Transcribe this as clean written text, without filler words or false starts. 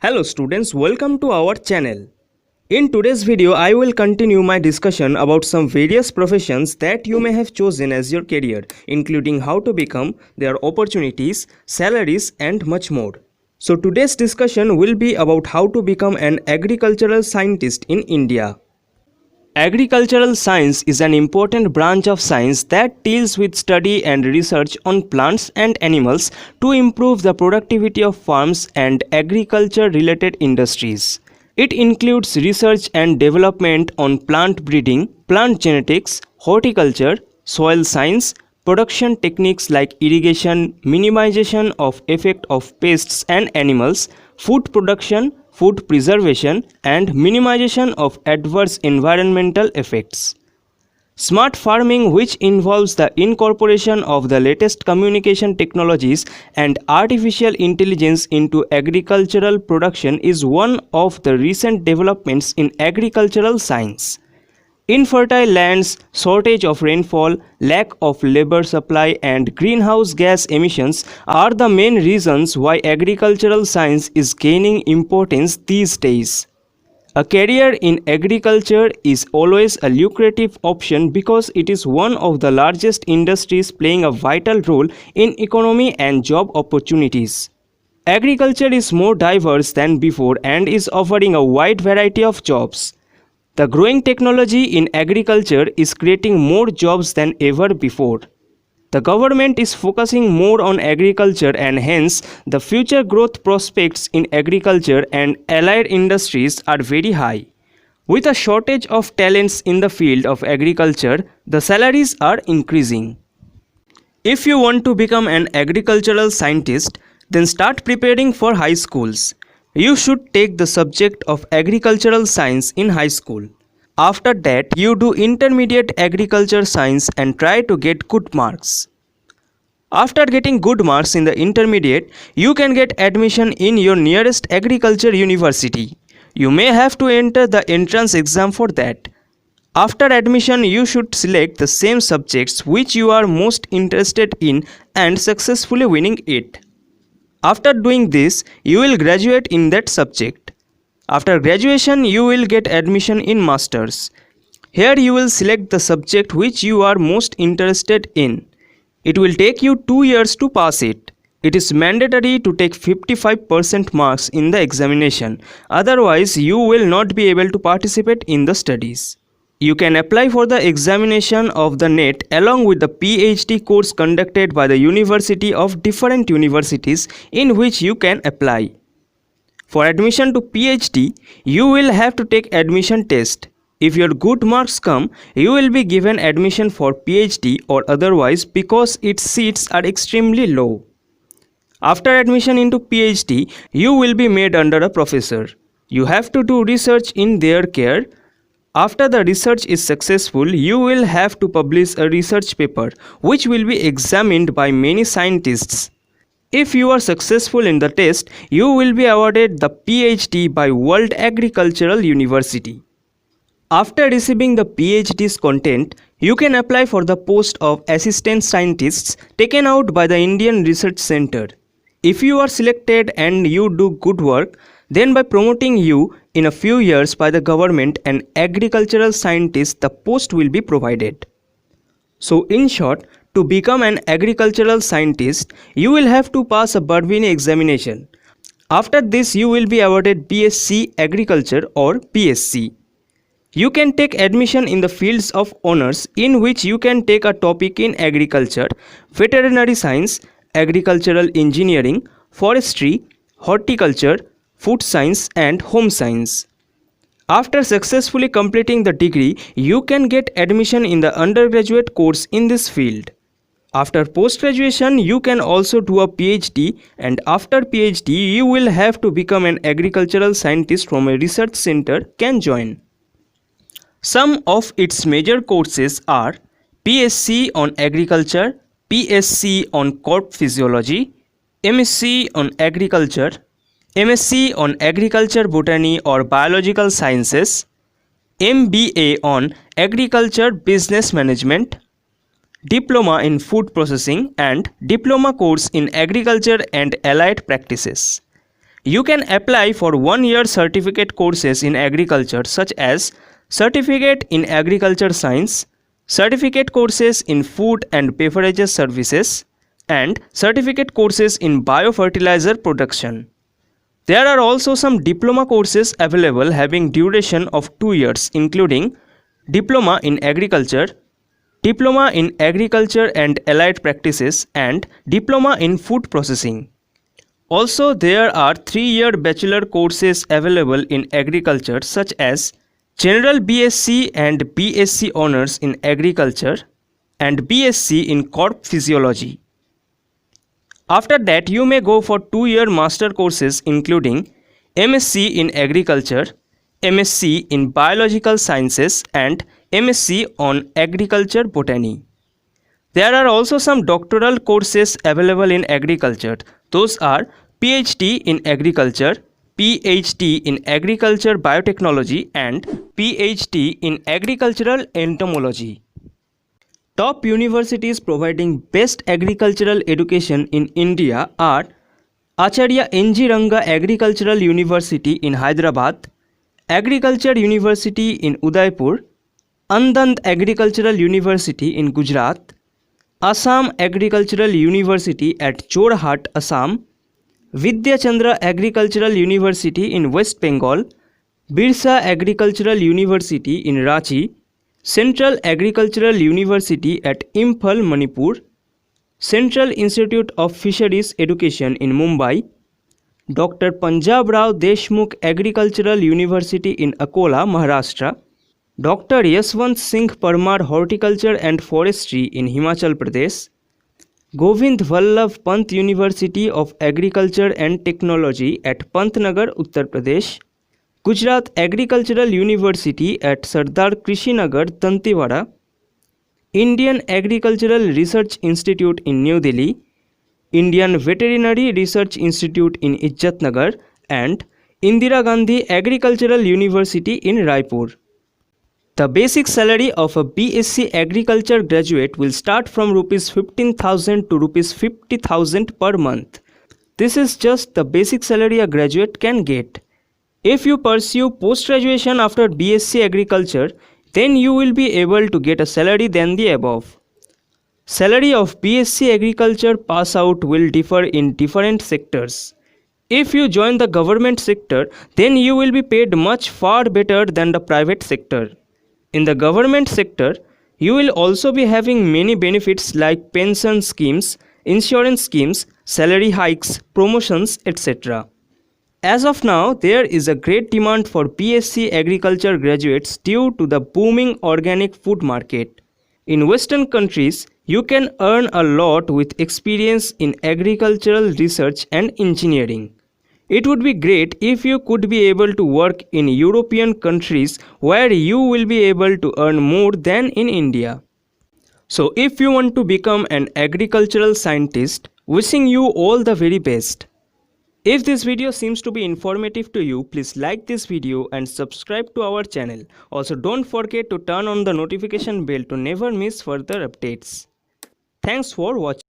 Hello students, welcome to our channel. In today's video, I will continue my discussion about some various professions that you may have chosen as your career, including how to become, their opportunities, salaries and much more. So today's discussion will be about how to become an agricultural scientist in India. Agricultural science is an important branch of science that deals with study and research on plants and animals to improve the productivity of farms and agriculture-related industries. It includes research and development on plant breeding, plant genetics, horticulture, soil science, production techniques like irrigation, minimization of effect of pests and animals, food production, food preservation, and minimization of adverse environmental effects. Smart farming, which involves the incorporation of the latest communication technologies and artificial intelligence into agricultural production, is one of the recent developments in agricultural science. Infertile lands, shortage of rainfall, lack of labor supply and greenhouse gas emissions are the main reasons why agricultural science is gaining importance these days. A career in agriculture is always a lucrative option because it is one of the largest industries playing a vital role in economy and job opportunities. Agriculture is more diverse than before and is offering a wide variety of jobs. The growing technology in agriculture is creating more jobs than ever before. The government is focusing more on agriculture and hence the future growth prospects in agriculture and allied industries are very high. With a shortage of talents in the field of agriculture, the salaries are increasing. If you want to become an agricultural scientist, then start preparing for high schools. You should take the subject of agricultural science in high school. After that, you do intermediate agriculture science and try to get good marks. After getting good marks in the intermediate, you can get admission in your nearest agriculture university. You may have to enter the entrance exam for that. After admission, you should select the same subjects which you are most interested in and successfully winning it. After doing this, you will graduate in that subject. After graduation, you will get admission in masters. Here you will select the subject which you are most interested in. It will take you 2 years to pass it. It is mandatory to take 55% marks in the examination. Otherwise, you will not be able to participate in the studies. You can apply for the examination of the NET along with the PhD course conducted by the university of different universities in which you can apply. For admission to PhD, you will have to take admission test. If your good marks come, you will be given admission for PhD or otherwise because its seats are extremely low. After admission into PhD, you will be made under a professor. You have to do research in their care. After the research is successful, you will have to publish a research paper which will be examined by many scientists. If you are successful in the test, you will be awarded the PhD by World Agricultural University. After receiving the PhD's content, you can apply for the post of assistant scientists taken out by the Indian Research Center. If you are selected and you do good work, then by promoting you in a few years by the government and agricultural scientist, the post will be provided. So in short, to become an agricultural scientist, you will have to pass a Barvini examination. After this, you will be awarded BSc Agriculture or BSc. You can take admission in the fields of honors in which you can take a topic in agriculture, veterinary science, agricultural engineering, forestry, horticulture, food science and home science. After successfully completing the degree, you can get admission in the undergraduate course in this field. After post-graduation, you can also do a PhD, and after PhD, you will have to become an agricultural scientist from a research center can join. Some of its major courses are PSc on Agriculture, PSc on Crop Physiology, MSc on Agriculture, MSc on Agriculture Botany or Biological Sciences, MBA on Agriculture Business Management, Diploma in Food Processing and Diploma course in Agriculture and Allied Practices. You can apply for 1-year certificate courses in agriculture such as Certificate in Agriculture Science, Certificate courses in Food and Beverages Services, and Certificate courses in Biofertilizer Production. There are also some diploma courses available having duration of 2 years, including Diploma in Agriculture, Diploma in Agriculture and Allied Practices, and Diploma in Food Processing. Also, there are 3-year bachelor courses available in agriculture such as General BSc and BSc Honours in Agriculture and BSc in Corp Physiology. After that, you may go for 2-year master courses including MSc in Agriculture, MSc in Biological Sciences, and MSc on Agriculture Botany. There are also some doctoral courses available in agriculture. Those are PhD in Agriculture, PhD in Agriculture Biotechnology, and PhD in Agricultural Entomology. Top universities providing best agricultural education in India are Acharya N.G. Ranga Agricultural University in Hyderabad, Agriculture University in Udaipur, Andhra Agricultural University in Gujarat, Assam Agricultural University at Jorhat, Assam, Vidya Chandra Agricultural University in West Bengal, Birsa Agricultural University in Ranchi, Central Agricultural University at Imphal, Manipur, Central Institute of Fisheries Education in Mumbai, Dr. Punjab Rao Deshmukh Agricultural University in Akola, Maharashtra, Dr. Yashwant Singh Parmar Horticulture and Forestry in Himachal Pradesh, Govind Vallabh Pant University of Agriculture and Technology at Pantnagar, Uttar Pradesh, Gujarat Agricultural University at Sardar Krishinagar, Dantewada, Indian Agricultural Research Institute in New Delhi, Indian Veterinary Research Institute in Ijjatnagar, and Indira Gandhi Agricultural University in Raipur. The basic salary of a BSc Agriculture graduate will start from Rs 15,000 to Rs 50,000 per month. This is just the basic salary a graduate can get. If you pursue post-graduation after BSc Agriculture, then you will be able to get a salary than the above. Salary of BSc Agriculture pass out will differ in different sectors. If you join the government sector, then you will be paid much far better than the private sector. In the government sector, you will also be having many benefits like pension schemes, insurance schemes, salary hikes, promotions, etc. As of now, there is a great demand for BSc Agriculture graduates due to the booming organic food market. In Western countries, you can earn a lot with experience in agricultural research and engineering. It would be great if you could be able to work in European countries where you will be able to earn more than in India. So if you want to become an agricultural scientist, wishing you all the very best. If this video seems to be informative to you, please like this video and subscribe to our channel. Also don't forget to turn on the notification bell to never miss further updates. Thanks for watching.